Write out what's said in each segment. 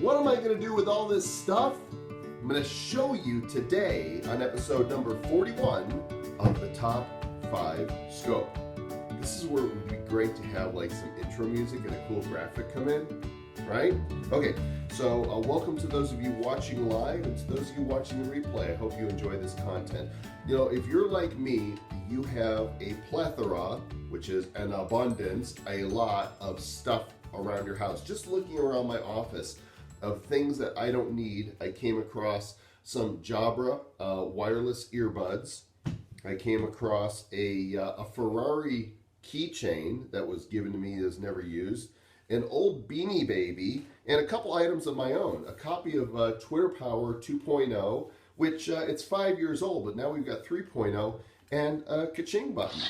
What am I going to do with all this stuff? I'm going to show you today on episode number 41 of the Top 5 Scope. This is where it would be great to have like some intro music and a cool graphic come in, right? Okay, so welcome to those of you watching live and to those of you watching the replay. I hope you enjoy this content. You know, if you're like me, you have a plethora, which is an abundance, a lot of stuff around your house. Just looking around my office of things that I don't need, I came across some Jabra wireless earbuds. I came across a Ferrari keychain that was given to me as never used, an old Beanie Baby, and a couple items of my own. A copy of Twitter Power 2.0, which it's 5 years old, but now we've got 3.0, and a ka-ching button.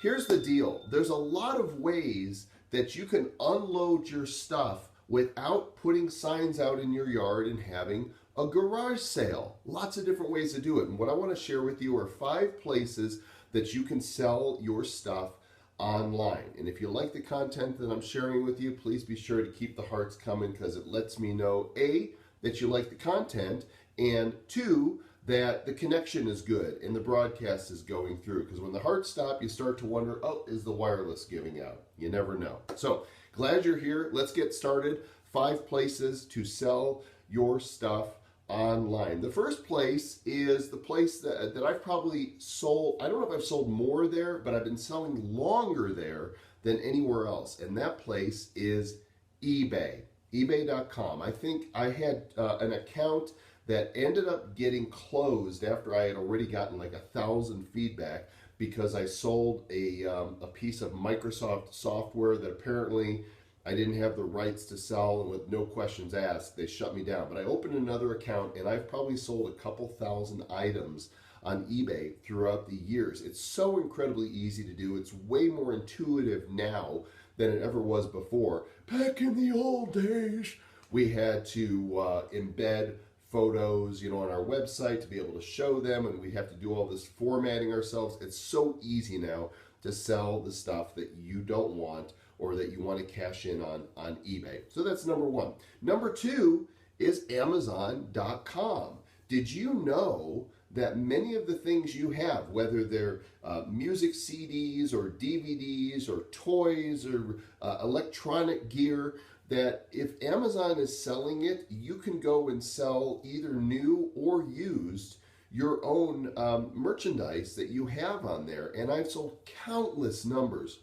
Here's the deal. There's a lot of ways that you can unload your stuff without putting signs out in your yard and having a garage sale. Lots of different ways to do it. And what I want to share with you are 5 places that you can sell your stuff online. And if you like the content that I'm sharing with you, please be sure to keep the hearts coming, because it lets me know, A, that you like the content, and 2, that the connection is good and the broadcast is going through. Because when the hearts stop, you start to wonder, oh, is the wireless giving out? You never know. So glad you're here. Let's get started. 5 places to sell your stuff online. The first place is the place that I've probably sold. I don't know if I've sold more there, but I've been selling longer there than anywhere else. And that place is eBay, ebay.com. I think I had an account that ended up getting closed after I had already gotten like 1,000 feedback, because I sold a piece of Microsoft software that apparently I didn't have the rights to sell, and with no questions asked, they shut me down. But I opened another account, and I've probably sold a couple thousand items on eBay throughout the years. It's so incredibly easy to do. It's way more intuitive now than it ever was before. Back in the old days, we had to embed photos, on our website to be able to show them, and we have to do all this formatting ourselves. It's so easy now to sell the stuff that you don't want or that you want to cash in on eBay. So that's number 1. Number 2 is Amazon.com. Did you know that many of the things you have, whether they're music CDs or DVDs or toys or electronic gear, that if Amazon is selling it, you can go and sell either new or used your own merchandise that you have on there. And I've sold countless numbers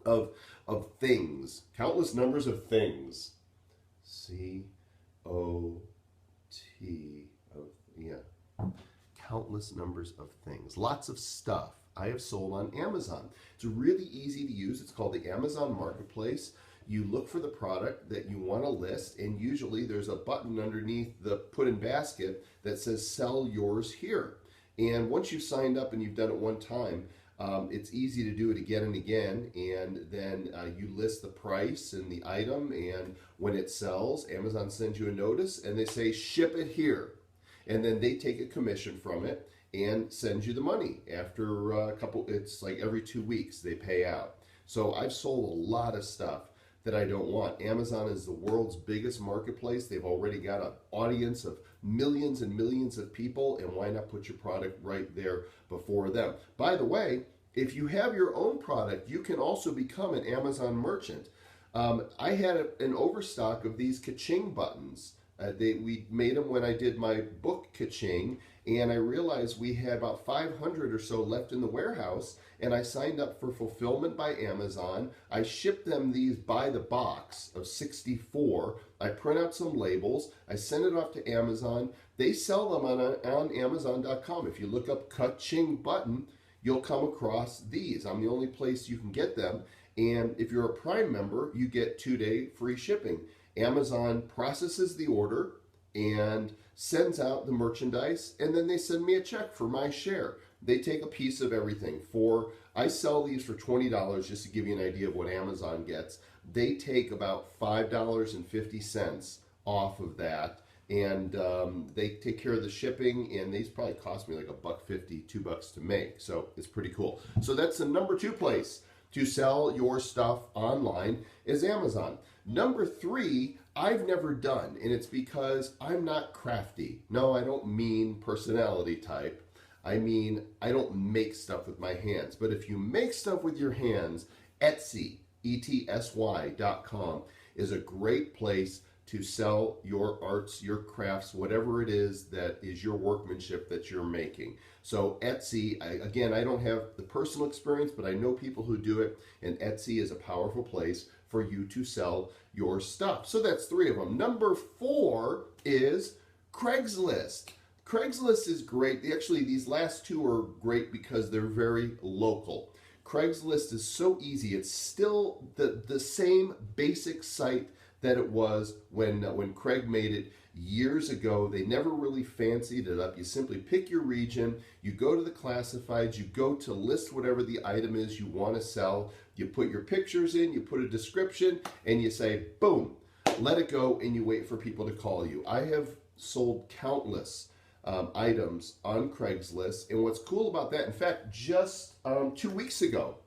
of things. Countless numbers of things. Countless numbers of things. Lots of stuff I have sold on Amazon. It's really easy to use. It's called the Amazon Marketplace. You look for the product that you want to list, and usually there's a button underneath the put in basket that says sell yours here. And once you've signed up and you've done it one time, it's easy to do it again and again, and then you list the price and the item, and when it sells, Amazon sends you a notice and they say ship it here, and then they take a commission from it and send you the money. After it's like every 2 weeks they pay out. So I've sold a lot of stuff that I don't want. Amazon is the world's biggest marketplace. They've already got an audience of millions and millions of people, and why not put your product right there before them? By the way, if you have your own product, you can also become an Amazon merchant. I had an overstock of these ka-ching buttons. We made them when I did my book ka-ching, and I realized we had about 500 or so left in the warehouse, and I signed up for fulfillment by Amazon. I shipped them these by the box of 64. I print out some labels. I send it off to Amazon. They sell them on Amazon.com. If you look up ka-ching button, you'll come across these. I'm the only place you can get them. And if you're a Prime member, you get 2-day free shipping. Amazon processes the order and sends out the merchandise, and then they send me a check for my share. They take a piece of everything. I sell these for $20, just to give you an idea of what Amazon gets. They take about $5.50 off of that, and they take care of the shipping, and these probably cost me like $1.50, $2 to make. So it's pretty cool. So that's the number 2 place to sell your stuff online is Amazon. Number 3, I've never done, and it's because I'm not crafty. No, I don't mean personality type. I mean, I don't make stuff with my hands. But if you make stuff with your hands, Etsy, ETSY.com, is a great place to sell your arts, your crafts, whatever it is that is your workmanship that you're making. So Etsy, again, I don't have the personal experience, but I know people who do it, and Etsy is a powerful place for you to sell your stuff. So that's 3 of them. Number 4 is Craigslist. Craigslist is great. Actually, these last 2 are great because they're very local. Craigslist is so easy. It's still the same basic site that it was when Craig made it years ago. They never really fancied it up. You simply pick your region, you go to the classifieds, you go to list whatever the item is you want to sell, you put your pictures in, you put a description, and you say, boom, let it go, and you wait for people to call you. I have sold countless items on Craigslist, and what's cool about that, in fact, just 2 weeks ago,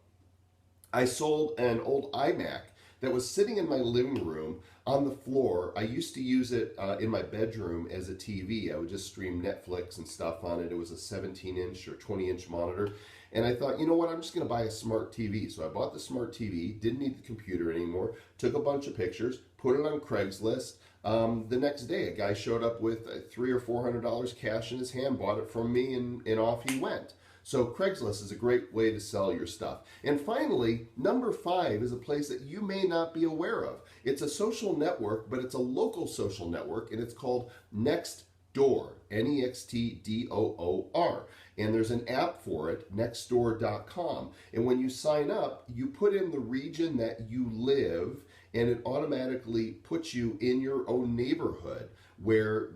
I sold an old iMac that was sitting in my living room on the floor. I used to use it in my bedroom as a TV. I would just stream Netflix and stuff on it. It was a 17-inch or 20-inch monitor. And I thought, you know what, I'm just going to buy a smart TV. So I bought the smart TV, didn't need the computer anymore, took a bunch of pictures, put it on Craigslist. The next day, a guy showed up with $300 or $400 cash in his hand, bought it from me, and off he went. So Craigslist is a great way to sell your stuff. And finally, number 5 is a place that you may not be aware of. It's a social network, but it's a local social network, and it's called Nextdoor, Nextdoor. And there's an app for it, nextdoor.com. And when you sign up, you put in the region that you live, and it automatically puts you in your own neighborhood, where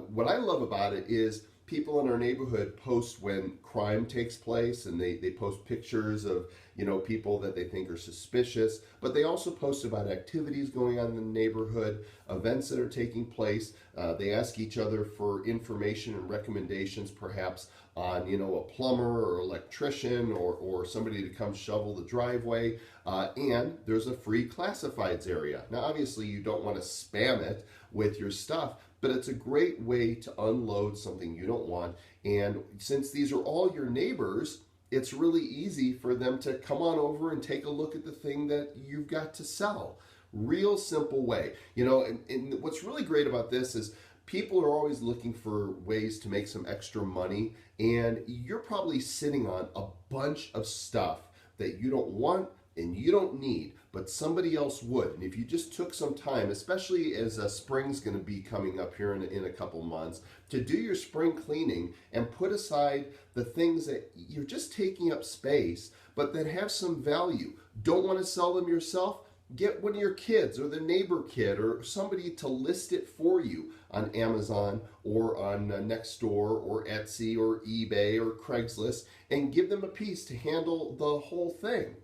what I love about it is people in our neighborhood post when crime takes place, and they post pictures of, you know, people that they think are suspicious, but they also post about activities going on in the neighborhood, events that are taking place. They ask each other for information and recommendations, perhaps on, you know, a plumber or electrician or somebody to come shovel the driveway. And there's a free classifieds area. Now, obviously, you don't want to spam it with your stuff, but it's a great way to unload something you don't want. And since these are all your neighbors, it's really easy for them to come on over and take a look at the thing that you've got to sell. Real simple way. You know, and what's really great about this is people are always looking for ways to make some extra money, and you're probably sitting on a bunch of stuff that you don't want and you don't need, but somebody else would. And if you just took some time, especially as spring's going to be coming up here in a couple months, to do your spring cleaning and put aside the things that you're just taking up space, but that have some value. Don't want to sell them yourself? Get one of your kids or the neighbor kid or somebody to list it for you on Amazon or on Nextdoor or Etsy or eBay or Craigslist, and give them a piece to handle the whole thing.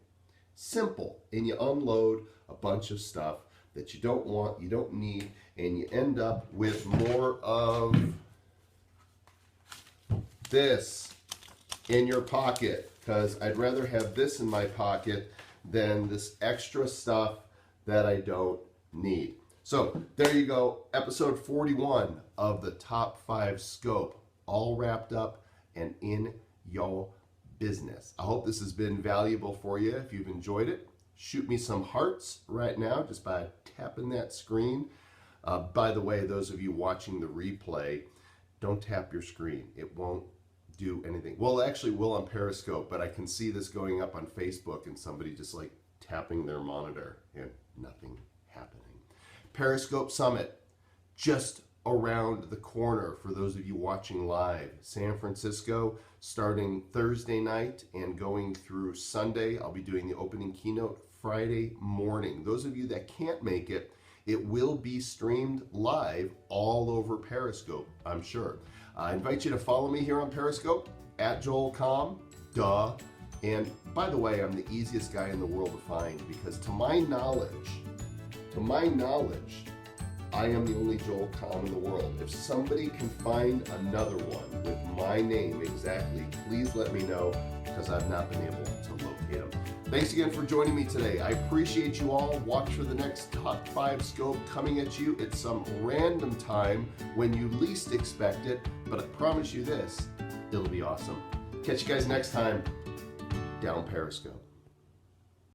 Simple. And you unload a bunch of stuff that you don't want, you don't need, and you end up with more of this in your pocket, because I'd rather have this in my pocket than this extra stuff that I don't need. So there you go, episode 41 of the Top 5 Scope, all wrapped up and in your business. I hope this has been valuable for you. If you've enjoyed it, shoot me some hearts right now just by tapping that screen. By the way, those of you watching the replay, don't tap your screen. It won't do anything. Well, it actually will on Periscope, but I can see this going up on Facebook and somebody just like tapping their monitor and nothing happening. Periscope Summit, just around the corner for those of you watching live. San Francisco, starting Thursday night and going through Sunday. I'll be doing the opening keynote Friday morning. Those of you that can't make it, it will be streamed live all over Periscope, I'm sure. I invite you to follow me here on Periscope, @JoelCom, duh. And by the way, I'm the easiest guy in the world to find, because to my knowledge, I am the only Joel Com in the world. If somebody can find another one with my name exactly, please let me know, because I've not been able to locate them. Thanks again for joining me today. I appreciate you all. Watch for the next Top 5 Scope coming at you at some random time when you least expect it, but I promise you this, it'll be awesome. Catch you guys next time down Periscope.